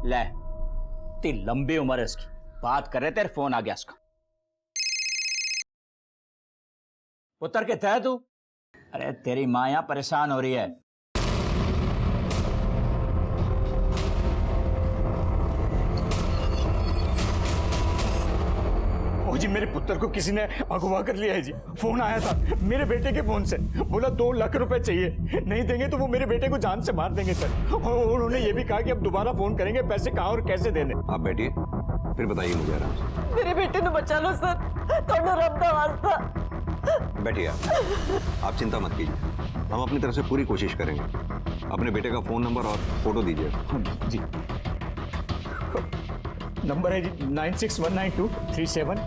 ले, इतनी लंबी उम्र है इसकी, बात कर रहे तेरे फोन आ गया इसका। पुत्र के थे तू? अरे तेरी माँ यहाँ परेशान हो रही है। ओ जी, मेरे पुत्र को किसी ने अगवा कर लिया है जी। फोन आया था मेरे बेटे के फोन से, बोला 2 लाख रुपए चाहिए, नहीं देंगे तो वो मेरे बेटे को जान से मार देंगे सर। और उन्होंने ये भी कहा कि अब दोबारा फोन करेंगे, पैसे कहाँ और कैसे देने। आप बैठिए, फिर बताइए मुझे आराम से। मेरे बेटे ने बचा लो सर, थोड़ा रब दा वास्ता। बैठिए आप चिंता मत कीजिए, हम अपनी तरफ से पूरी कोशिश करेंगे। अपने बेटे का फोन नंबर और फोटो दीजिए। जी, नंबर है जी 96192337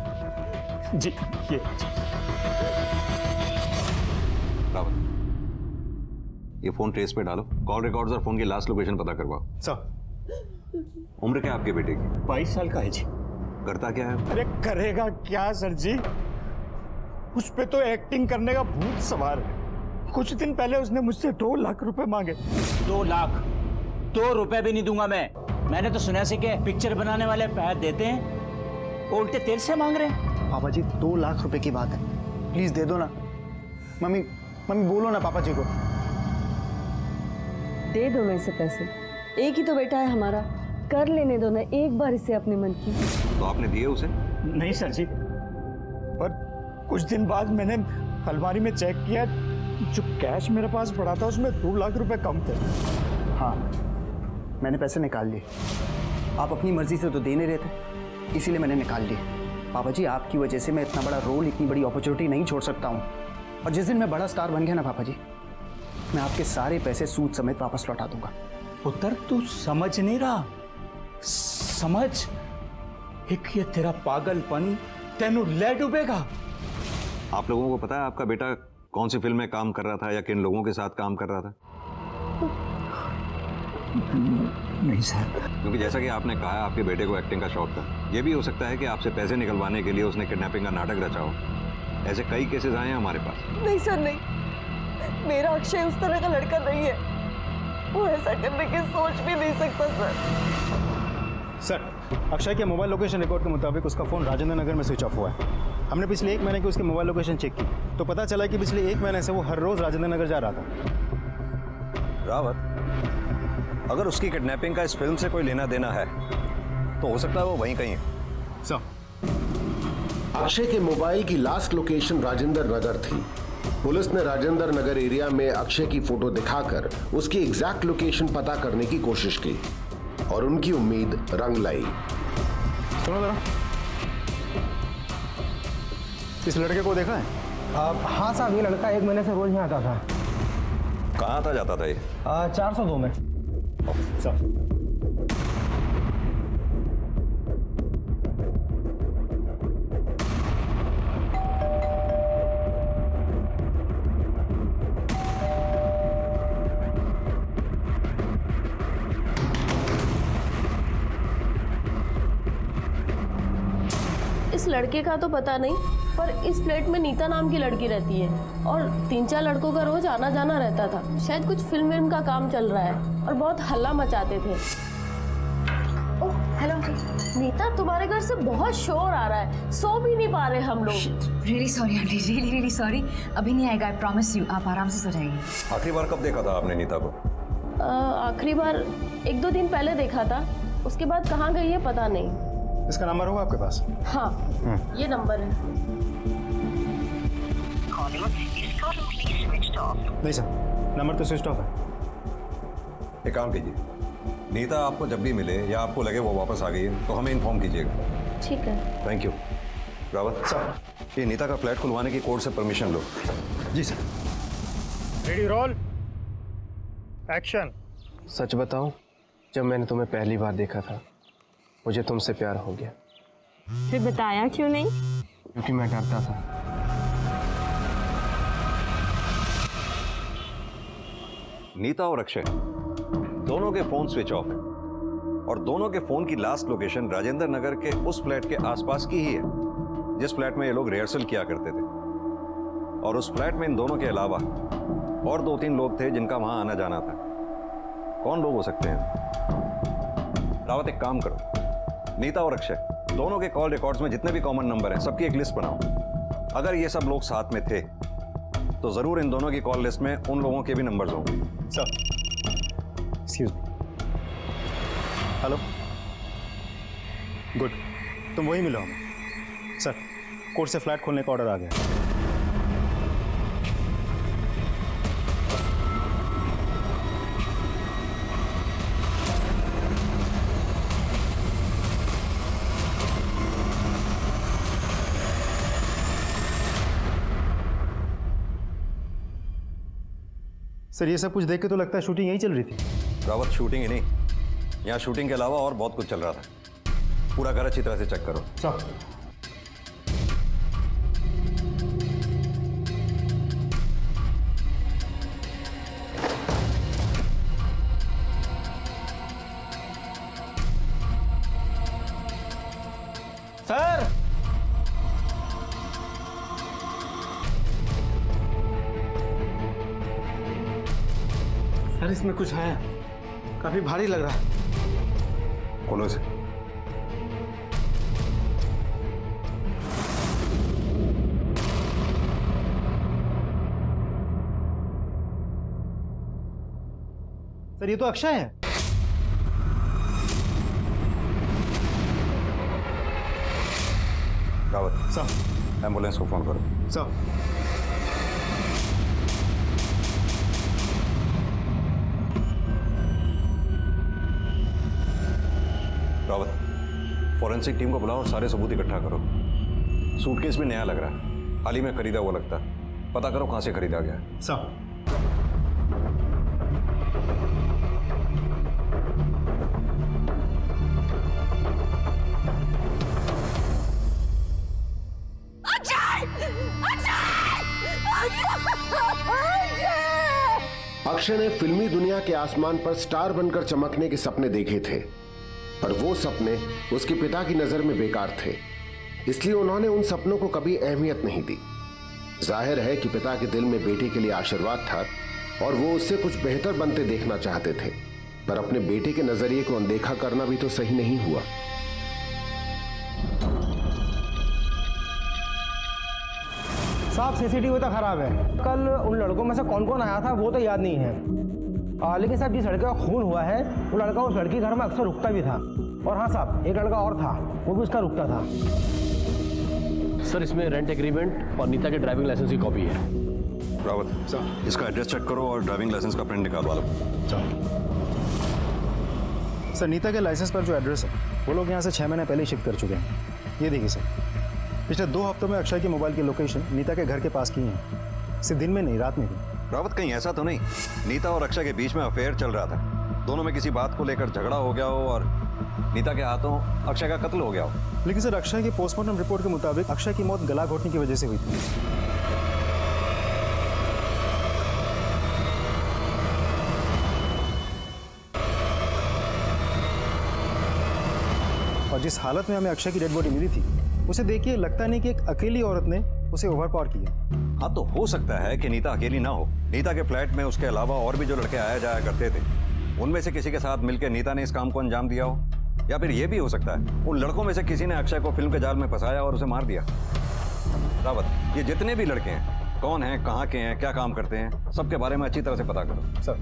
जी। ये रावत, ये फोन ट्रेस पे डालो, कॉल रिकॉर्ड्स और फोन की लास्ट लोकेशन पता करवाओ। सर, उम्र क्या आपके बेटे की? 22 साल का है जी। करता क्या है? अरे करेगा क्या सर जी, उस पे तो एक्टिंग करने का भूत सवार है। कुछ दिन पहले उसने मुझसे 2 लाख रुपए मांगे। 2 लाख? 2 रुपए भी नहीं दूंगा मैं। मैंने तो सुना से कि पिक्चर बनाने वाले पैसे देते हैं, वो उल्टे तेरे से मांग रहे हैं। पापा जी 2 लाख रुपए की बात है, प्लीज दे दो ना। मम्मी बोलो ना पापा जी को। दे दो ना इसे पैसे, एक ही तो बेटा है हमारा, कर लेने दो ना एक बार इसे अपने मन की। तो आपने दिए उसे? नहीं सर जी, पर कुछ दिन बाद मैंने अलमारी में चेक किया, जो कैश मेरे पास पड़ा था उसमें 2 लाख रुपए कम थे। हाँ, मैंने पैसे निकाल लिए। आप अपनी मर्जी से तो दे नहीं रहे थे, इसीलिए मैंने निकाल लिए। पापा जी आपकी वजह से मैं इतना बड़ा रोल, इतनी बड़ी अपॉर्चुनिटी नहीं छोड़ सकता हूँ। और जिस दिन मैं बड़ा स्टार बन गया ना पापा जी, मैं आपके सारे पैसे सूद समेत वापस लौटा दूंगा। पुत्र तू समझ नहीं रहा, समझ, एक ये तेरा पागलपन तेनू ले डूबेगा। आप लोगों को पता है आपका बेटा कौन सी फिल्म में काम कर रहा था या किन लोगों के साथ काम कर रहा था? नहीं सर। क्योंकि जैसा कि आपने कहा आपके बेटे को एक्टिंग का शौक था, ये भी हो सकता है कि आपसे पैसे निकलवाने के लिए उसने किडनैपिंग का नाटक रचा हो। ऐसे कई केसेस आए हैं हमारे पास। नहीं सर नहीं, मेरा अक्षय उस तरह का लड़का नहीं है, वो ऐसा करने की सोच भी नहीं सकता सर, अक्षय के मोबाइल लोकेशन रिकॉर्ड के मुताबिक उसका फ़ोन राजेंद्र नगर में स्विच ऑफ हुआ है। हमने पिछले 1 महीने की उसकी मोबाइल लोकेशन चेक की, तो पता चला कि पिछले 1 महीने से वो हर रोज़ राजेंद्र नगर जा रहा था। रावत, अगर उसकी किडनैपिंग का इस फिल्म से कोई लेना देना है तो हो सकता है वो वहीं कहीं है। सर, अक्षय के मोबाइल की लास्ट लोकेशन राजेंद्र नगर थी। पुलिस ने राजेंद्र नगर एरिया में अक्षय की फोटो दिखाकर उसकी एग्जैक्ट लोकेशन पता करने की कोशिश की और उनकी उम्मीद रंग लाई। सुनो जरा, इस लड़के को देखा है? हाँ साहब, ये लड़का 1 महीने से रोज यहाँ आता था। कहाँ आता जाता था ये? 402 में। सर, इस लड़के का तो पता नहीं, पर इस फ्लैट में नीता नाम की लड़की रहती है और 3-4 लड़कों का रोज आना जाना रहता था। शायद कुछ फिल्म का काम चल रहा है और बहुत हल्ला मचाते थे। ओह हेलो नीता, तुम्हारे घर से बहुत शोर आ रहा है, सो भी नहीं पा रहे हम लोग। Really sorry aunty, really sorry. अभी नहीं आएगा, आई प्रॉमिस यू, आप आराम से सो जाइए। आखिरी बार कब देखा था आपने नीता को? आखिरी बार 1-2 दिन पहले देखा था, उसके बाद कहाँ गई है पता नहीं। इसका नंबर होगा आपके पास? हाँ, ये नंबर है। नहीं सर, नंबर तो स्विच ऑफ है। एक काम कीजिए, नीता आपको जब भी मिले या आपको लगे वो वापस आ गई है तो हमें इन्फॉर्म कीजिएगा। ठीक है। Thank you. रावत सर, ये नीता का फ्लैट खुलवाने की कोर्ट से परमिशन लो। जी सर। Ready roll, action. सच बताऊं, जब मैंने तुम्हें पहली बार देखा था मुझे तुमसे प्यार हो गया। फिर बताया क्यों नहीं? क्योंकि मैं डरता था। नीता और अक्षय दोनों के फोन स्विच ऑफ है और दोनों के फोन की लास्ट लोकेशन राजेंद्र नगर के उस फ्लैट के आसपास की ही है जिस फ्लैट में ये लोग रिहर्सल किया करते थे। और उस फ्लैट में इन दोनों के अलावा और 2-3 लोग थे जिनका वहां आना जाना था। कौन लोग हो सकते हैं? रावत एक काम करो, नीता और अक्षय दोनों के कॉल रिकॉर्ड्स में जितने भी कॉमन नंबर हैं सबकी एक लिस्ट बनाओ। अगर ये सब लोग साथ में थे तो जरूर इन दोनों की कॉल लिस्ट में उन लोगों के भी नंबर्स होंगे। Sir excuse me. Hello, good, तुम वही मिलो हमें। सर, कोर्ट से फ्लैट खोलने का ऑर्डर आ गया। सर, ये सब कुछ देख के तो लगता है शूटिंग यही चल रही थी। रावत, शूटिंग ही नहीं, यहाँ शूटिंग के अलावा और बहुत कुछ चल रहा था। पूरा घर अच्छी तरह से चेक करो। सर, सर, सर इसमें कुछ है, काफी भारी लग रहा है। खोलो इसे। सर ये तो अक्षय है। रावत, सर, एम्बुलेंस को फोन करो। सर, रावत, फॉरेंसिक टीम को बुलाओ और सारे सबूत इकट्ठा करो। सूटकेस भी नया लग रहा है, हाल ही में खरीदा हुआ लगता है। पता करो कहां से खरीदा गया है। सर। अक्षय ने फिल्मी दुनिया के आसमान पर स्टार बनकर चमकने के सपने देखे थे, पर वो सपने उसके पिता की नजर में बेकार थे, इसलिए उन्होंने उन सपनों को कभी अहमियत नहीं दी। जाहिर है कि पिता के दिल में बेटे के लिए आशीर्वाद था और वो उससे कुछ बेहतर बनते देखना चाहते थे, पर अपने बेटे के नजरिए को अनदेखा करना भी तो सही नहीं हुआ। साहब सीसीटीवी तो खराब है। कल उन लड़कों में से कौन कौन आया था वो तो याद नहीं है, लेकिन साहब जिस लड़के का खून हुआ है वो लड़का उस लड़की के घर में अक्सर रुकता भी था। और हाँ साहब, एक लड़का और था, वो भी उसका रुकता था। सर इसमें रेंट एग्रीमेंट और नीता के ड्राइविंग लाइसेंस की कॉपी है। रावत, इसका एड्रेस चेक करो और ड्राइविंग लाइसेंस का प्रिंट निकालवा लो। सर, नीता के लाइसेंस पर जो एड्रेस है वो लोग यहाँ से 6 महीने पहले ही शिफ्ट कर चुके हैं। ये देखिए सर, पिछले 2 हफ्तों में अक्षय के मोबाइल की लोकेशन नीता के घर के पास की है, सिर्फ दिन में नहीं रात में भी। रावत, कहीं ऐसा तो नहीं नीता और अक्षय के बीच में अफेयर चल रहा था, दोनों में किसी बात को लेकर झगड़ा हो गया हो और नीता के हाथों अक्षय का कत्ल हो गया हो? लेकिन सर, अक्षय की पोस्टमार्टम रिपोर्ट के मुताबिक अक्षय की मौत गला घोटने की वजह से हुई थी। और जिस हालत में हमें अक्षय की डेड बॉडी मिली थी उसे देखिए लगता नहीं कि एक अकेली औरत ने उसे ओवरपावर किया। हाँ, तो हो सकता है कि नीता अकेली ना हो। नीता के फ्लैट में उसके अलावा और भी जो लड़के आया जाया करते थे, उनमें से किसी के साथ मिलकर नीता ने इस काम को अंजाम दिया हो, या फिर यह भी हो सकता है उन लड़कों में से किसी ने अक्षय को फिल्म के जाल में फंसाया और उसे मार दिया। रावत, ये जितने भी लड़के हैं, कौन हैं, कहाँ के हैं, क्या काम करते हैं, सबके बारे में अच्छी तरह से पता करो। सर,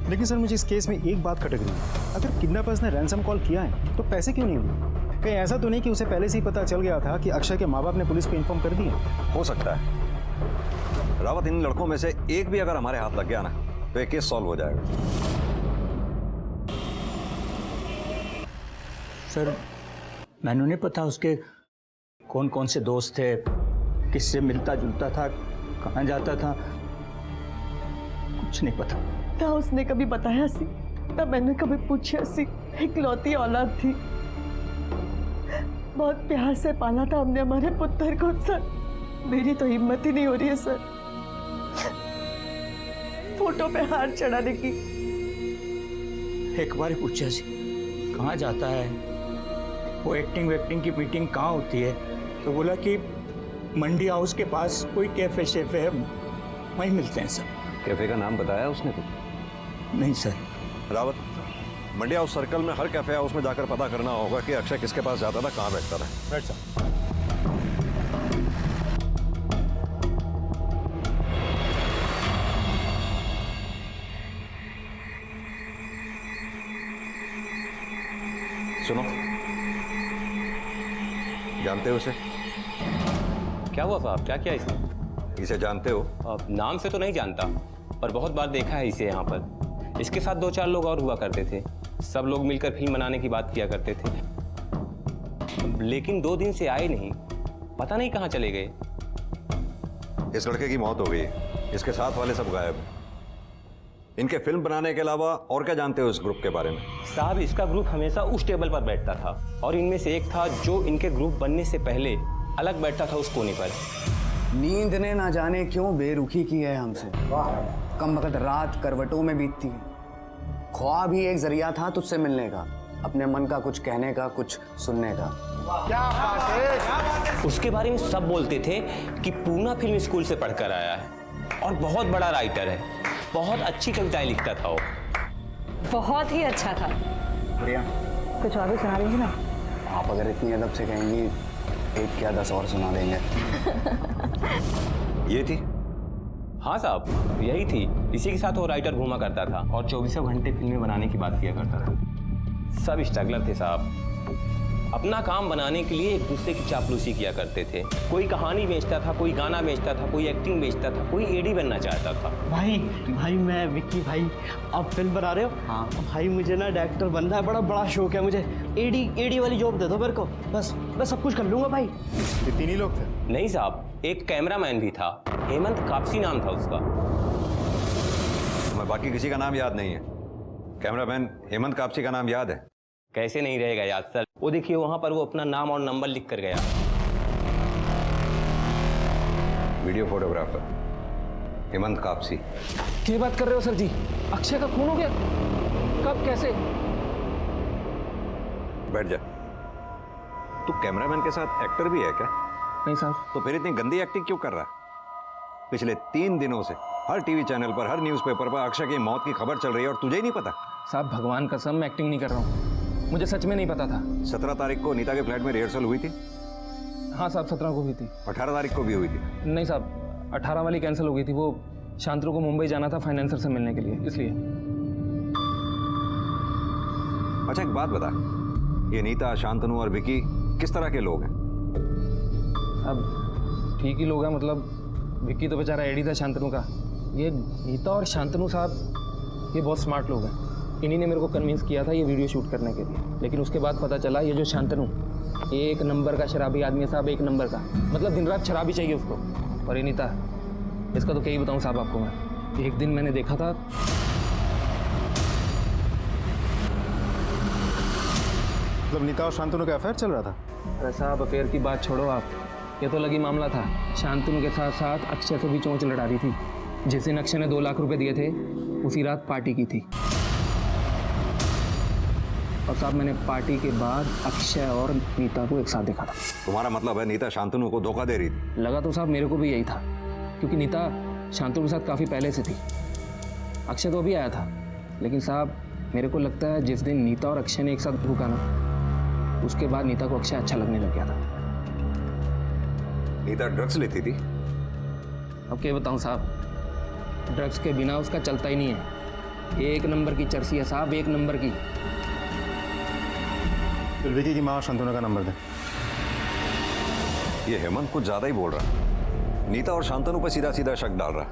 लेकिन सर मुझे इस केस में एक बात खटक रही है, अगर किडनैपर्स ने रैंसम कॉल किया है तो पैसे क्यों नहीं हुए? कहीं ऐसा तो नहीं कि उसे पहले से ही पता चल गया था कि अक्षय के माँ बाप ने पुलिस को इन्फॉर्म कर दिया? हो सकता है। रावत, इन लड़कों में से एक भी अगर हमारे हाथ लग गया ना तो ये केस सॉल्व हो जाएगा। सर, मैंने नहीं पता उसके कौन कौन से दोस्त थे, किससे मिलता जुलता था, कहाँ जाता था, कुछ नहीं पता। ना उसने कभी बताया सी, ना मैंने कभी पूछा सी। इकलौती औलाद थी, बहुत प्यार से पाला था हमने हमारे पुत्र को। सर, मेरी तो हिम्मत ही नहीं हो रही है सर फोटो पे हाथ चढ़ाने की। एक बार ही पूछा सी कहाँ जाता है, वो एक्टिंग वेक्टिंग की मीटिंग कहाँ होती है, तो बोला कि मंडी हाउस के पास कोई कैफे शेफे है, वहीं मिलते हैं सर। कैफे का नाम बताया उसने कुछ? नहीं सर। रावत, मंडी हाउस सर्कल में हर कैफे हाउस में जाकर पता करना होगा कि अक्षय किसके पास जाता था, कहाँ बैठता था। Right sir. सुनो, जानते हो इसे? क्या हुआ साहब, क्या किया इसने? इसे जानते हो? नाम से तो नहीं जानता, पर बहुत बार देखा है इसे यहाँ पर। इसके साथ 2-4 लोग और हुआ करते थे। सब लोग मिलकर फिल्म बनाने की बात किया करते थे, लेकिन 2 दिन से आए नहीं, पता नहीं कहाँ चले गए। इस लड़के की मौत हो गई, इसके साथ वाले सब गायब हैं। इनके फिल्म बनाने के अलावा और क्या जानते हो इस ग्रुप के बारे में? साहब, इसका ग्रुप हमेशा उस टेबल पर बैठता था और इनमें से एक था जो इनके ग्रुप बनने से पहले अलग बैठता था उस कोने पर। नींद ने ना जाने क्यों बेरुखी की है हमसे। कम वक्त रात करवटों में बीतती है। ख्वाब ही एक जरिया था तुझसे मिलने का, अपने मन का कुछ कहने का, कुछ सुनने का। क्या बात है? उसके बारे में सब बोलते थे कि पूना फिल्म स्कूल से पढ़कर आया है और बहुत बड़ा राइटर है, बहुत अच्छी कविताएं लिखता था वो। बहुत ही अच्छा था। प्रिया, कुछ और भी सुना देंगे ना? आप अगर इतनी अदब से कहेंगी, 1 क्या 10 और सुना देंगे। ये थी? हाँ साहब, यही थी। इसी के साथ वो राइटर घूमा करता था और 24 घंटे फिल्में बनाने की बात किया करता था। सब स्ट्रगलर थे साहब, अपना काम बनाने के लिए एक दूसरे की चापलूसी किया करते थे। कोई कहानी बेचता था, कोई गाना बेचता था, कोई एक्टिंग बेचता था, कोई एडी बनना चाहता था। भाई मैं विक्की भाई, आप फिल्म बना रहे हो? हाँ भाई, मुझे ना डायरेक्टर बनना है, बड़ा शौक है मुझे। एडी वाली जॉब दे दो मेरे को, बस मैं सब कुछ कर लूंगा भाई। ये 3 ही लोग थे? नहीं साहब, एक कैमरामैन भी था, हेमंत कापसी नाम था उसका। तुम्हें बाकी किसी का नाम याद नहीं है? कैमरामैन हेमंत कापसी का नाम याद है? कैसे नहीं रहेगा याद सर? वो देखिए वहां पर वो अपना नाम और नंबर लिख कर गया। Video photographer Hemant Kapsi. क्या बात कर रहे हो सर जी? अक्षय का खून हो गया? कब, कैसे? बैठ जा। तू कैमरामैन के साथ एक्टर भी है क्या? नहीं साहब। तो फिर इतनी गंदी एक्टिंग क्यों कर रहा है? पिछले 3 दिनों से हर टीवी चैनल पर, हर न्यूज़पेपर पर अक्षय की मौत की खबर चल रही है और तुझे ही नहीं पता? साहब भगवान कसम, मैं एक्टिंग नहीं कर रहा हूँ, मुझे सच में नहीं पता था। 17 तारीख को नीता के फ्लैट में रिहर्सल हुई थी? हाँ साहब, 17 को हुई थी। 18 तारीख को भी हुई थी? नहीं साहब, 18 वाली कैंसिल हो गई थी। वो शांतनु को मुंबई जाना था फाइनेंसर से मिलने के लिए, इसलिए। अच्छा एक बात बता, ये नीता, शांतनु और विकी किस तरह के लोग हैं? अब ठीक ही लोग हैं, मतलब विक्की तो बेचारा एडी था शांतनु का। ये नीता और शांतनु साहब ये बहुत स्मार्ट लोग हैं। इन्हीं ने मेरे को कन्विंस किया था ये वीडियो शूट करने के लिए, लेकिन उसके बाद पता चला ये जो शांतनु 1 नंबर का शराबी आदमी है साहब, 1 नंबर का, मतलब दिन रात शराबी चाहिए उसको। और ये नीता, इसका तो क्या ही बताऊँ साहब आपको मैं। एक दिन मैंने देखा था, मतलब नीता और शांतनु का अफेयर चल रहा था? अरे साहब अफेयर की बात छोड़ो आप, ये तो लगी मामला था। शांतनु के साथ साथ अक्षय से भी चोंच लड़ा रही थी। जिस दिन अक्षय ने 2 लाख रुपए दिए थे, उसी रात पार्टी की थी। और साहब मैंने पार्टी के बाद अक्षय और नीता को एक साथ देखा था। तुम्हारा मतलब है नीता शांतनु को धोखा दे रही थी? लगा तो साहब मेरे को भी यही था, क्योंकि नीता शांतनु के साथ काफ़ी पहले से थी। अक्षय तो अभी आया था, लेकिन साहब मेरे को लगता है जिस दिन नीता और अक्षय ने एक साथ भूखा ना, उसके बाद नीता को अक्षय अच्छा लगने लग गया था। नीता ड्रग्स लेती थी? अब क्या बताऊँ साहब, ड्रग्स के बिना उसका चलता ही नहीं है। 1 नंबर की चर्सी है साहब, 1 नंबर की। फिर विकी की माँ शांतनु का नंबर दे। ये हेमंत कुछ ज्यादा ही बोल रहा है। नीता और शांतनु पर सीधा सीधा शक डाल रहा है।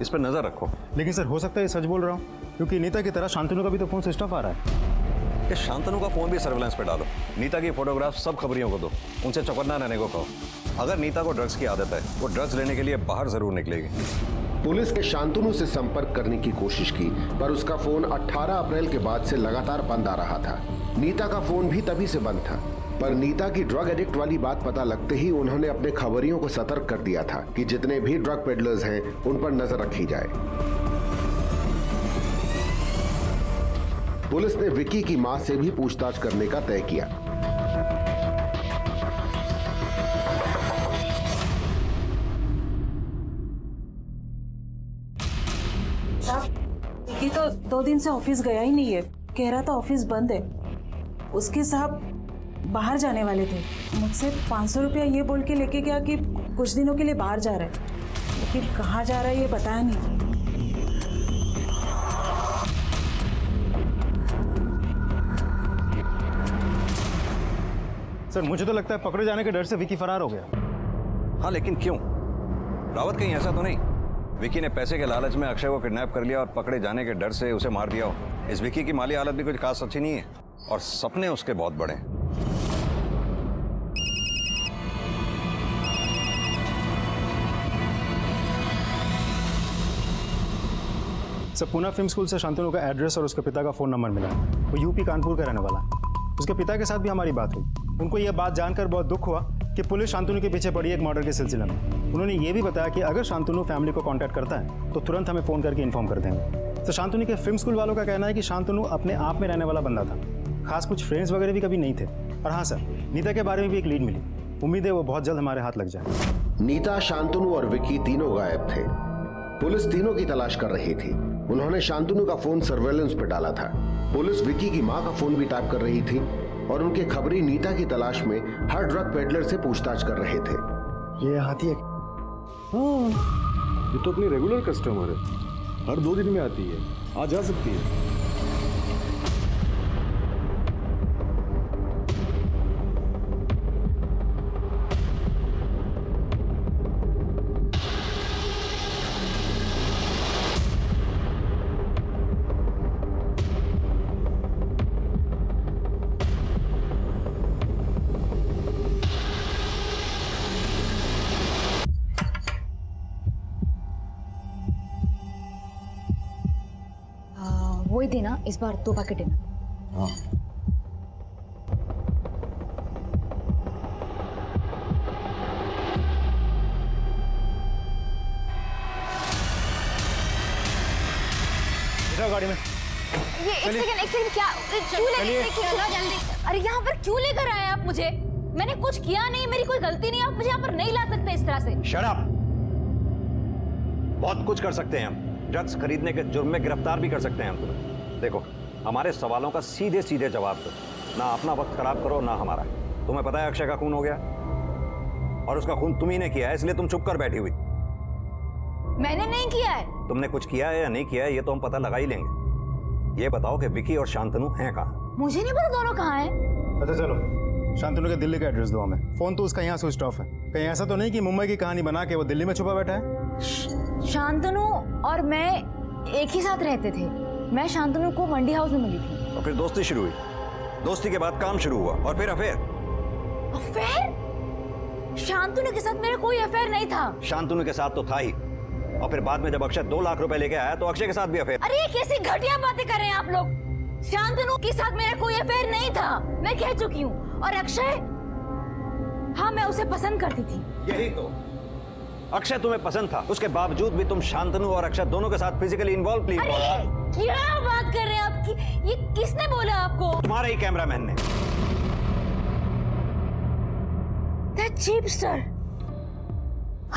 इस पर नजर रखो। लेकिन सर हो सकता है ये सच बोल रहा हूँ, क्योंकि नीता की तरह शांतनु का भी तो फोन स्विच ऑफ आ रहा है। कि शांतनु का फोन भी सर्विलांस पे डालो। नीता की फोटोग्राफ सब खबरियों को दो, उनसे चौकन्ना रहने को कहो। अगर नीता को ड्रग्स की आदत है, वो ड्रग्स लेने के लिए बाहर जरूर निकलेगी। पुलिस ने शांतनु से संपर्क करने की कोशिश की, पर उसका फोन 18 अप्रैल के बाद से लगातार बंद आ रहा था। नीता का फोन भी तभी से बंद था, पर नीता की ड्रग एडिक्ट वाली बात पता लगते ही उन्होंने अपने खबरियों को सतर्क कर दिया था कि जितने भी ड्रग पेडलर्स हैं उन पर नजर रखी जाए। पुलिस ने विकी की मां से भी पूछताछ करने का तय किया। विकी तो 2 दिन से ऑफिस गया ही नहीं है, कह रहा था ऑफिस बंद है। उसके साहब बाहर जाने वाले थे। मुझसे 500 रुपया ये बोल के लेके गया कि कुछ दिनों के लिए बाहर जा रहा है, लेकिन कहाँ जा रहा है ये बताया नहीं। सर मुझे तो लगता है पकड़े जाने के डर से विकी फरार हो गया। हाँ लेकिन क्यों? रावत कहीं ऐसा तो नहीं विकी ने पैसे के लालच में अक्षय को किडनैप कर लिया और पकड़े जाने के डर से उसे मार दिया हो? इस विकी की माली हालत भी कुछ खास अच्छी नहीं है और सपने उसके बहुत बड़े हैं। सर पूना फिल्म स्कूल से शांतनु का एड्रेस और उसके पिता का फ़ोन नंबर मिला। वो यूपी कानपुर का रहने वाला है। उसके पिता के साथ भी हमारी बात हुई। उनको यह बात जानकर बहुत दुख हुआ कि पुलिस शांतनु के पीछे पड़ी एक मर्डर के सिलसिले में। उन्होंने ये भी बताया कि अगर शांतनु फैमिली को कांटेक्ट करता है तो तुरंत हमें फ़ोन करके इन्फॉर्म कर देंगे। तो शांतनु के फिल्म स्कूल वालों का कहना है कि शांतनु अपने आप में रहने वाला बंदा था, खास कुछ फ्रेंड्स वगैरह भी कभी नहीं थे। और हाँ सर, नीता के बारे में भी एक लीड मिली। उम्मीद है वो बहुत जल्द हमारे हाथ लग जाए। नीता, शांतनु और विकी तीनों गायब थे। पुलिस तीनों की तलाश कर रही थी। उन्होंने शांतनु का फोन सर्वेलेंस पे डाला था। पुलिस विकी की मां का फोन भी टैप कर रही थी और उनके खबरी नीता की तलाश में हर ड्रग पेडलर से पूछताछ कर रहे थे। ये हाथी है? हाँ, ये तो अपनी रेगुलर कस्टमर है, हर 2 दिन में आती है, आ जा सकती है। वो ही देना, इस बार 2 पैकेट देना। हाँ। गाड़ी में ये एक सेकंड क्या क्यों जल्दी। अरे यहाँ पर क्यों लेकर आए आप मुझे? मैंने कुछ किया नहीं, मेरी कोई गलती नहीं। आप मुझे यहाँ पर नहीं ला सकते इस तरह से। Shut up. बहुत कुछ कर सकते हैं हम। ड्रग्स खरीदने के जुर्म में गिरफ्तार भी कर सकते हैं हम तुम्हें। देखो, हमारे सवालों का सीधे सीधे जवाब दो, ना अपना वक्त खराब करो ना हमारा। तुम्हें पता है अक्षय का खून हो गया और उसका खून तुम ही ने किया है, इसलिए तुम चुप कर बैठी हुई। मैंने नहीं किया है। तुमने कुछ किया है या नहीं किया है ये तो हम पता लगा ही लेंगे। ये बताओ कि विकी और शांतनु हैं कहाँ? मुझे नहीं पता दोनों कहाँ हैं। अच्छा चलो, शांतनु के दिल्ली का एड्रेस दो हमें। फोन तो उसका यहाँ स्विच ऑफ है। कहीं ऐसा तो नहीं कि मुंबई की कहानी बना के वो दिल्ली में छुपा बैठा है? शांतनु और मैं एक ही साथ रहते थे। मैं शांतनु को मंडी हाउस में मिली थी और फिर दोस्ती शुरू हुई। दोस्ती के बाद काम शुरू हुआ और फिर अफेयर। अफेयर? शांतनु के साथ मेरा कोई अफेयर नहीं था। शांतनु के साथ तो था ही, और फिर बाद में जब अक्षय 2 लाख रुपए लेके आया तो अक्षय के साथ भी अफेयर। अरे ये कैसी घटिया बातें कर रहे हैं आप लोग। शांतनु के साथ मेरा कोई अफेयर नहीं था, मैं कह चुकी हूँ। और अक्षय, हाँ मैं उसे पसंद करती थी। यही तो, अक्षय तुम्हें पसंद था, उसके बावजूद भी तुम शांतनु और अक्षय दोनों के साथ फिजिकली इन्वॉल्व थी। क्या बात कर रहे हैं आप? ये किसने बोला आपको? तुम्हारे ही कैमरामैन ने। That cheapster।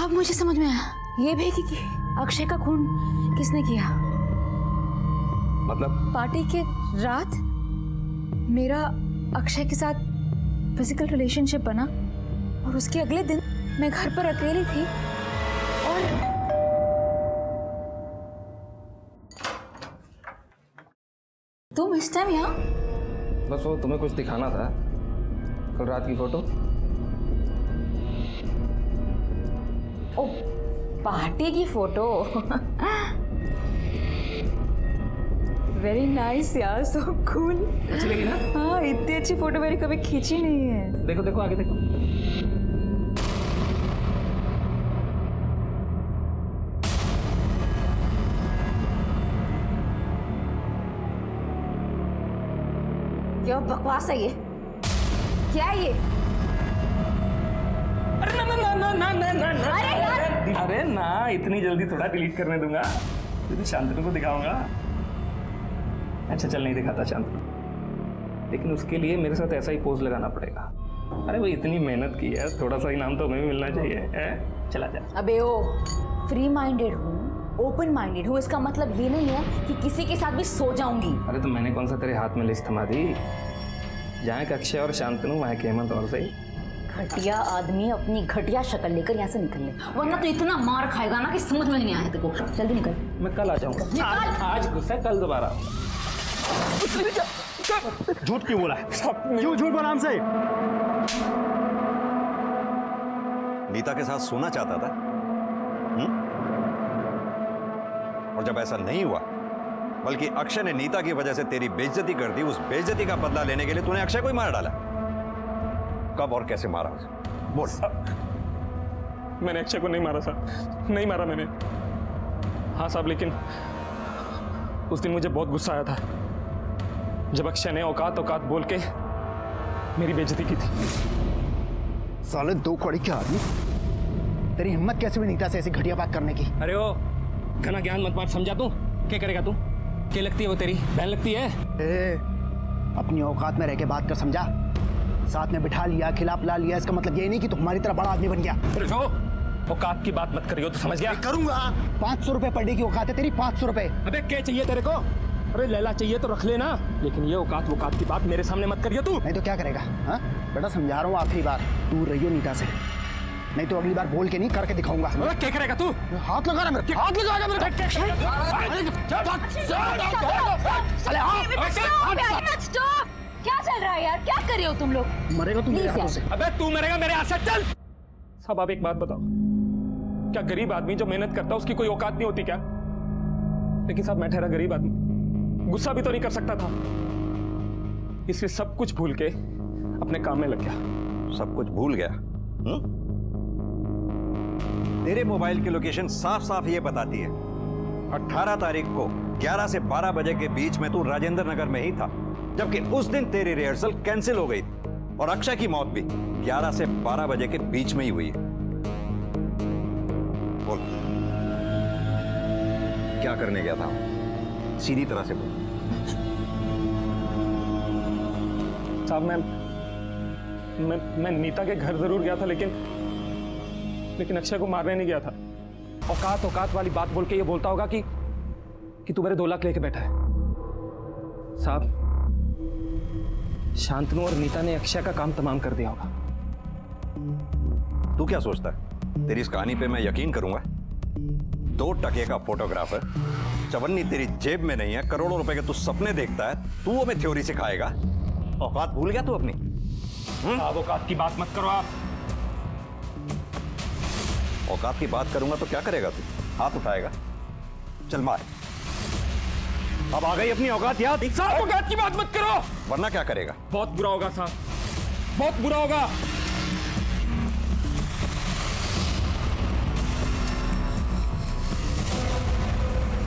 अब मुझे समझ में आया, ये भी कि अक्षय का खून किसने किया। मतलब? पार्टी के रात मेरा अक्षय के साथ फिजिकल रिलेशनशिप बना और उसके अगले दिन मैं घर पर अकेली थी और तुम इस टाइम यहाँ? बस वो तुम्हें कुछ दिखाना था, कल रात की फोटो। ओ, पार्टी की फोटो। वेरी नाइस यार, सो कूल। अच्छी लगी ना? हाँ, इतनी अच्छी फोटो मैंने कभी खींची नहीं है। देखो देखो आगे देखो। क्या बकवास है ये? क्या है ये? अरे ना ना ना ना ना ना ना ना। अरे यार! अरे ना, इतनी जल्दी थोड़ा डिलीट करने दूंगा। तुझे शांतनु को दिखाऊंगा। अच्छा चल, नहीं दिखाता शांतनु, लेकिन उसके लिए मेरे साथ ऐसा ही पोज लगाना पड़ेगा। अरे वो इतनी मेहनत की है, थोड़ा सा इनाम तो हमें भी मिलना चाहिए। चला जा। अबे ओ, फ्री माइंडेड हूँ, ओपन माइंडेड हूँ इसका मतलब ये नहीं है कि किसी के साथ भी सो जाऊंगी। अरे तो मैंने कौन सा तेरे हाथ में लिस्ट थमा दी? जहाँ के अक्षय और शांतनु वहाँ के हेमंत और सही। घटिया आदमी अपनी घटिया शक्ल लेकर यहाँ से निकल ले, वरना तो इतना मार खाएगा ना कि समझ में नहीं आया तेरे को। जल्दी निकल। मैं कल आ जाऊंगा। आज गुस्सा, कल दोबारा। झूठ क्यों बोला? क्यों झूठ बोला हमसे? नीता के साथ सोना चाहता था। और जब ऐसा नहीं हुआ, बल्कि अक्षय ने नीता की वजह से तेरी बेइज्जती कर दी, उस बेइज्जती का बदला लेने के लिए तूने अक्षय को ही मार डाला। कब और कैसे मारा उसे? बोल। मैंने अक्षय को नहीं मारा साहब, नहीं मारा मैंने। हाँ साहब, लेकिन उस दिन मुझे बहुत गुस्सा आया था जब अक्षय ने औकात बोल के मेरी बेइज्जती की थी। साले दो कौड़ी के आदमी, तेरी हिम्मत कैसे हुई नीता से ऐसी घटिया बात करने की? अरे ओ घना ज्ञान मत बात, समझा तू? क्या करेगा तू? क्या लगती है वो तेरी बहन लगती है? अपनी औकात में रह के बात कर, समझा? साथ में बिठा लिया, खिला पिला लिया, इसका मतलब ये नहीं कि तू हमारी तरह बड़ा आदमी बन गया। औकात की बात मत करियो, तो समझ गया? करूंगा। 500 रुपए पर डे की औकात है तेरी, 500 रुपए। अबे क्या चाहिए तेरे को? अरे लैला चाहिए तो रख लेना, लेकिन ये औकात की बात मेरे सामने मत करियो तू। नहीं तो क्या करेगा? हाँ बेटा, समझा रहा हूँ आखिरी बार, दूर रहियो नीता से, नहीं तो अगली बार बोल के नहीं करके दिखाऊंगा। क्या करेगा तू? हाथ लगा रहा मेरे, हाथ लगा रहा मेरे। क्या चल रहा है यार? क्या कर रहे हो तुम लोग? मरेगा तू मेरे हाथों से। अबे तू मरेगा मेरे हाथ से, चल। साहब आप एक बात बताओ, क्या गरीब आदमी जो मेहनत करता है उसकी कोई औकात नहीं होती क्या? लेकिन साहब मैं ठहरा गरीब आदमी, गुस्सा भी तो नहीं कर सकता था, इसलिए सब कुछ भूल के अपने काम में लग गया। सब कुछ भूल गया? तेरे मोबाइल की लोकेशन साफ साफ ये बताती है 18 तारीख को 11 से 12 बजे के बीच में तू राजेंद्र नगर में ही था, जबकि उस दिन तेरी रिहर्सल कैंसिल हो गई थी और अक्षय की मौत भी 11 से 12 बजे के बीच में ही हुई है। बोल, क्या करने गया था? सीधी तरह से बोल। साहब मैं नीता के घर जरूर गया था, लेकिन अक्षय को मारने नहीं गया था। औकात वाली बात बोल के ये बोलता होगा कि तू मेरे 2 लाख लेके बैठा है। साहब शांतनु और नीता ने अक्षय का काम तमाम कर दिया होगा। तू क्या सोचता है तेरी इस कहानी पे मैं यकीन करूंगा? 2 टके का फोटोग्राफर, चवन्नी तेरी जेब में नहीं है, करोड़ों रुपए के तू सपने देखता है, तू हमें थ्योरी सिखाएगा? औकात भूल गया तू अपनी? आप औकात की बात मत करो। आप औकात की बात करूंगा तो क्या करेगा तू? हाथ उठाएगा? चल मार। अब आ गई अपनी औकात याद? साहब औकात की बात मत करो, वरना क्या करेगा? बहुत बुरा होगा साहब, बहुत बुरा होगा।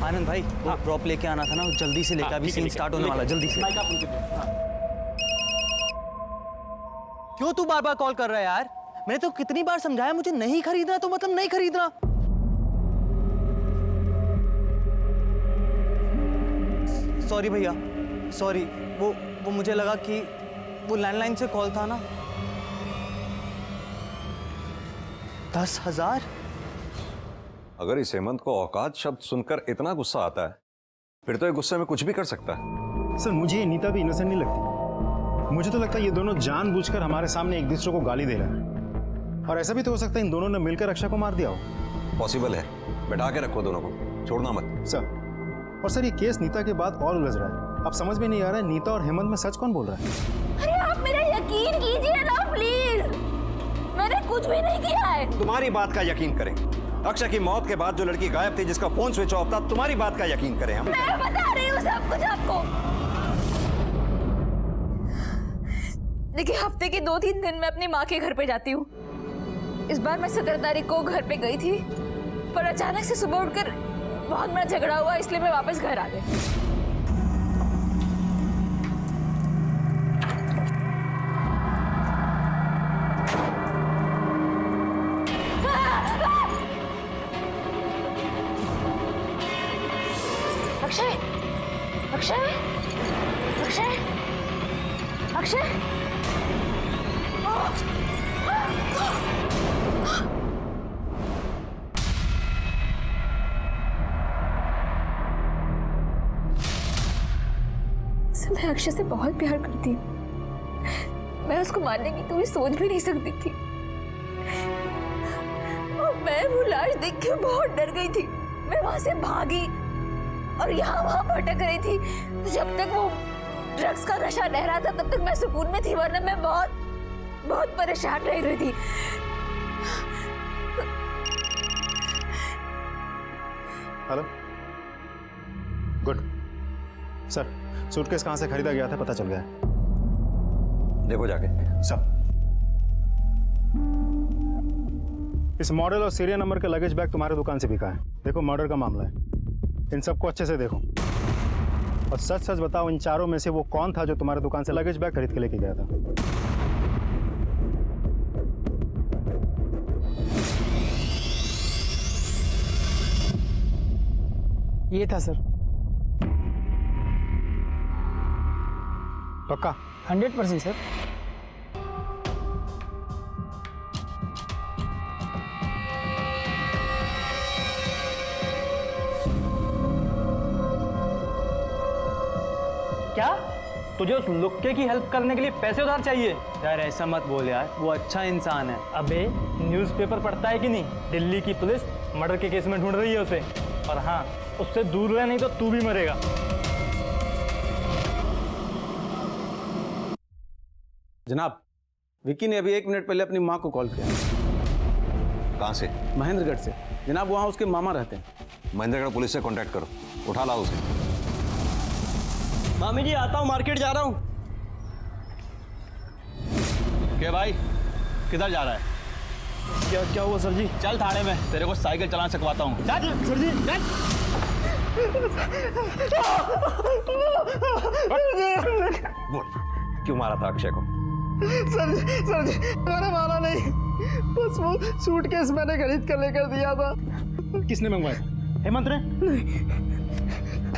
आनंद भाई, वो ड्रॉप लेके आना था ना, जल्दी से लेके, अभी सीन स्टार्ट होने वाला, जल्दी से। क्यों तू बार बार कॉल कर रहा है यार? मैंने तो कितनी बार समझाया, मुझे नहीं खरीदना तो मतलब नहीं खरीदना। सॉरी भैया, सॉरी, वो मुझे लगा कि वो लैंडलाइन से कॉल था ना। 10,000? अगर इस हेमंत को औकात शब्द सुनकर इतना गुस्सा आता है, फिर तो ये गुस्से में कुछ भी कर सकता है। सर मुझे ये नीता भी इनोसेंट नहीं लगती। मुझे तो लगता है ये दोनों जानबूझकर हमारे सामने एक दूसरे को गाली दे रहे हैं, और ऐसा भी तो हो सकता है इन दोनों ने मिलकर अक्षय को मार दिया हो। पॉसिबल है, बैठा के रखो दोनों को, छोड़ना मत। सर, और सर ये केस नीता के बाद और उलझ रहा है। अब समझ में नहीं आ रहा है नीता और हेमंत में सच कौन बोल रहा है। अरे आप मेरा यकीन कीजिए ना प्लीज, मैंने कुछ भी नहीं किया है। तुम्हारी बात का यकीन करें? अक्षय की मौत के बाद जो लड़की गायब थी, जिसका फोन स्विच ऑफ था, तुम्हारी बात का यकीन करें हम? मैं बता रही हूँ सब कुछ आपको। देखिए हफ्ते के 2-3 दिन मैं अपनी माँ के घर पे जाती हूँ। इस बार मैं 17 तारीख को घर पे गई थी, पर अचानक से सुबह उठकर बहुत बड़ा झगड़ा हुआ, इसलिए मैं वापस घर आ गई। अक्षय, अक्षय, अक्षय, अक्षय, मैं अक्षय से बहुत प्यार करती हूँ। मैं उसको मारने की कभी सोच भी नहीं सकती थी। और मैं वो लाश देख के बहुत डर गई थी। मैं वहां से भागी और यहाँ वहां भटक रही थी। जब तक वो ड्रग्स का नशा रह रहा था तब तक मैं सुकून में थी, वरना मैं बहुत बहुत परेशान रह रही थी। Hello, good sir. सूटकेस कहाँ से खरीदा गया था पता चल गया है। देखो जाके सब इस मॉडल और सीरियल नंबर के लगेज बैग तुम्हारे दुकान से बिका है। देखो मर्डर का मामला है, इन सबको अच्छे से देखो और सच सच बताओ इन चारों में से वो कौन था जो तुम्हारे दुकान से लगेज बैग खरीद के लेके गया था। ये था सर। पक्का? 100% सर। क्या तुझे उस लुक्के की हेल्प करने के लिए पैसे उधार चाहिए? यार ऐसा मत बोल यार, वो अच्छा इंसान है। अबे न्यूज़पेपर पढ़ता है कि नहीं? दिल्ली की पुलिस मर्डर के केस में ढूंढ रही है उसे। और हाँ, उससे दूर रह नहीं तो तू भी मरेगा। जनाब, विक्की ने अभी 1 मिनट पहले अपनी माँ को कॉल किया। कहाँ से? महेंद्रगढ़ से। जनाब वहाँ उसके मामा रहते हैं। महेंद्रगढ़ पुलिस से कांटेक्ट करो, उठा लाओ उसे। मामी जी आता हूँ, मार्केट जा रहा हूँ। क्या भाई, किधर जा रहा है? क्या हुआ सर जी? चल थाने में, तेरे को साइकिल चलाना सिखवाता हूँ। सर जी बोल, क्यों मारा था अक्षय को? सर जी मैंने मारा नहीं, बस वो सूटकेस मैंने खरीद कर लेकर दिया था। किसने मंगवाया? हेमंत ने?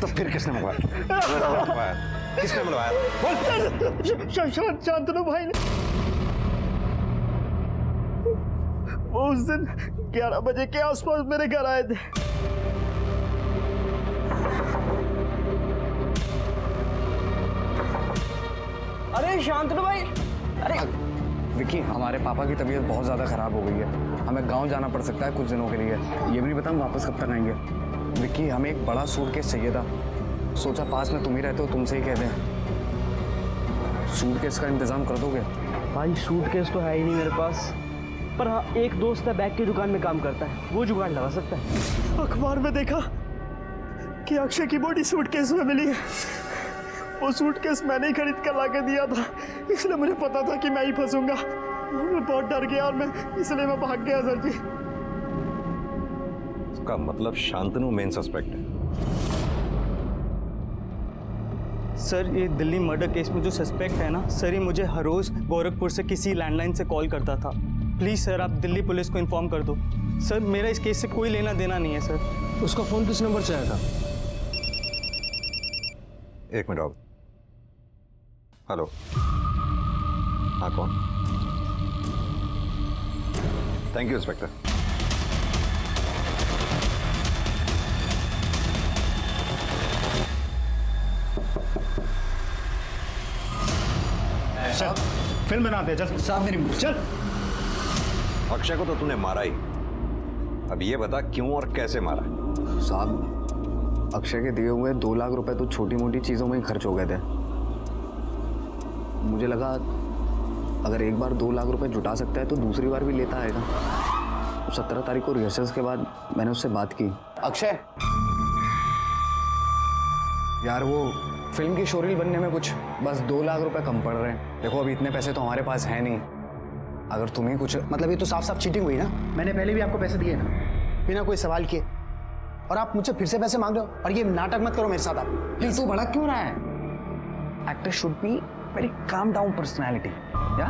तो फिर किसने मंगवाया? किसने मंगवाया? शांतनु भाई ने। वो उस दिन 11 बजे के आसपास मेरे घर आए थे। अरे शांतनु भाई, अरे विक्की, हमारे पापा की तबीयत बहुत ज़्यादा ख़राब हो गई है। हमें गांव जाना पड़ सकता है कुछ दिनों के लिए। ये भी नहीं पता हम वापस कब तक आएंगे। विक्की, हमें एक बड़ा सूटकेस चाहिए था। सोचा पास में तुम ही रहते हो, तुमसे ही कह दें। सूटकेस का इंतज़ाम कर दोगे? भाई सूटकेस तो है ही नहीं मेरे पास, पर हाँ एक दोस्त है बैग की दुकान में काम करता है, वो जुगाड़ लगा सकता है। अखबार में देखा कि अक्षय की बॉडी सूटकेस में मिली है। वो सूटकेस मैंने ही खरीद कर लाके दिया था, इसलिए मुझे पता था कि मैं ही फंसूंगा। मैं बहुत डर गया और इसलिए मैं भाग गया सर जी। इसका मतलब शांतनु मेन सस्पेक्ट है। सर ये दिल्ली मर्डर केस में जो सस्पेक्ट है ना सर, ये मुझे हर रोज़ गोरखपुर से किसी लैंडलाइन से कॉल करता था। प्लीज़ सर आप दिल्ली पुलिस को इन्फॉर्म कर दो। सर मेरा इस केस से कोई लेना देना नहीं है सर। उसका फ़ोन किस नंबर से आया था? 1 मिनट आओ। हेलो, हाँ कौन? Thank you inspector. चल फिल्म बनाते हैं, चल साहब मेरी चल। अक्षय को तो तूने मारा ही, अब ये बता क्यों और कैसे मारा? साहब, अक्षय के दिए हुए 2 लाख रुपए तो छोटी मोटी चीज़ों में ही खर्च हो गए थे। मुझे लगा अगर एक बार 2 लाख रुपए जुटा सकता है तो दूसरी बार भी लेता आएगा। 17 तारीख को रिहर्सल्स के बाद मैंने उससे बात की। अक्षय यार, वो फिल्म की शोरील बनने में कुछ बस 2 लाख रुपए कम पड़ रहे हैं। देखो अभी इतने पैसे तो हमारे पास है नहीं। अगर तुम्हें कुछ, मतलब ये तो साफ साफ चीटिंग हुई ना। मैंने पहले भी आपको पैसे दिए ना, बिना कोई सवाल किए, और आप मुझसे फिर से पैसे मांग रहे हो। और ये नाटक मत करो मेरे साथ आप प्लीज। तू भड़क क्यों रहा है? Actor should be very calm down personality. या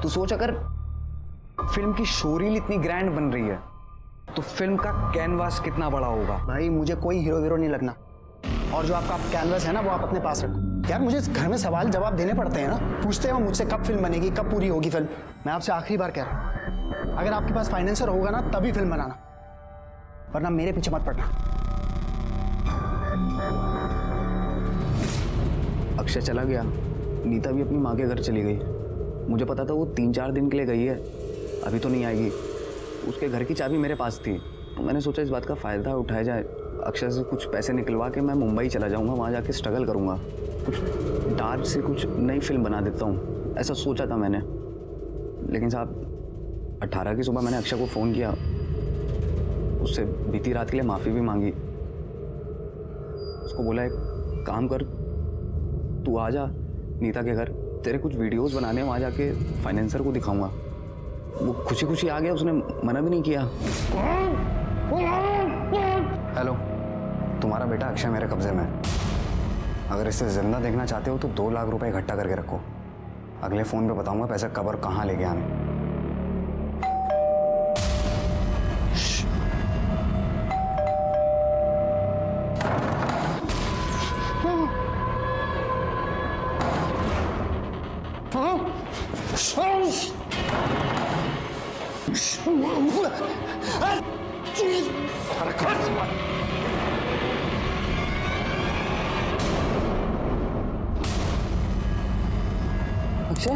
तू सोच, अगर फिल्म की शोरील इतनी ग्रैंड बन रही है तो फिल्म का कैनवास कितना बड़ा होगा। भाई मुझे कोई हीरो नहीं लगना, और जो आपका कैनवास है ना वो आप अपने पास रखो। यार मुझे घर में सवाल जवाब देने पड़ते हैं ना, पूछते हैं मुझसे कब फिल्म बनेगी, कब पूरी होगी फिल्म। मैं आपसे आखिरी बार कह रहा हूँ, अगर आपके पास फाइनेंसर होगा ना तभी फिल्म बनाना, वरना मेरे पीछे मत पड़ना। अक्षय चला गया, नीता भी अपनी माँ के घर चली गई। मुझे पता था वो 3-4 दिन के लिए गई है, अभी तो नहीं आएगी। उसके घर की चाबी मेरे पास थी, तो मैंने सोचा इस बात का फ़ायदा उठाया जाए। अक्षय से कुछ पैसे निकलवा के मैं मुंबई चला जाऊँगा, वहाँ जाके स्ट्रगल करूँगा, कुछ डार्क से कुछ नई फिल्म बना देता हूँ, ऐसा सोचा था मैंने। लेकिन साहब 18 की सुबह मैंने अक्षय को फ़ोन किया, उससे बीती रात के लिए माफ़ी भी मांगी। उसको बोला एक काम कर, तू आ जा नीता के घर, तेरे कुछ वीडियोस बनाने, वहाँ जाके फाइनेंसर को दिखाऊंगा। वो खुशी खुशी आ गया, उसने मना भी नहीं किया। हेलो, तुम्हारा बेटा अक्षय मेरे कब्जे में। अगर इसे जिंदा देखना चाहते हो तो 2 लाख रुपए इकट्ठा करके रखो। अगले फ़ोन पे बताऊंगा पैसा कब और कहाँ लेके आने। अक्षय,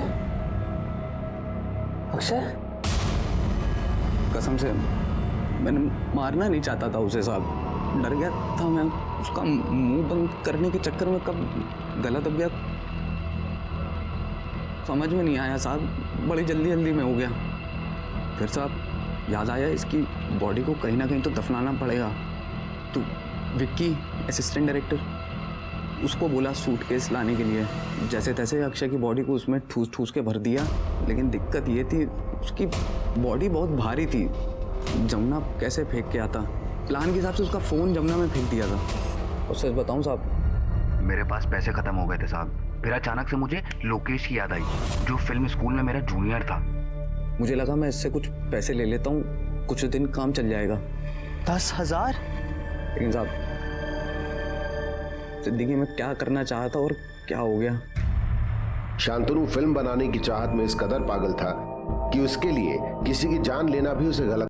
अक्षय, कसम से मैंने मारना नहीं चाहता था उसे साहब, डर गया था मैं। उसका मुंह बंद करने के चक्कर में कब गला दब गया समझ में नहीं आया साहब, बड़ी जल्दी में हो गया। फिर साहब याद आया इसकी बॉडी को कहीं ना कहीं तो दफनाना पड़ेगा। तो विक्की असिस्टेंट डायरेक्टर, उसको बोला सूटकेस लाने के लिए। जैसे तैसे अक्षय की बॉडी को उसमें ठूस के भर दिया, लेकिन दिक्कत ये थी उसकी बॉडी बहुत भारी थी। जमुना कैसे फेंक के आता, प्लान के हिसाब से उसका फ़ोन जमुना में फेंक दिया था। और सच बताऊँ साहब, मेरे पास पैसे ख़त्म हो गए थे साहब। फिर अचानक से मुझे लोकेश की याद आई, जो फिल्म स्कूल में मेरा जूनियर था। मुझे लगा मैं इससे कुछ पैसे ले लेता हूँ, कुछ दिन काम चल जाएगा। 10,000? लेकिन साहब जिंदगी में क्या करना चाहता और क्या हो गया। शांतनु फिल्म बनाने की चाहत में इस कदर पागल था कि उसके लिए किसी की जान लेना भी उसे गलत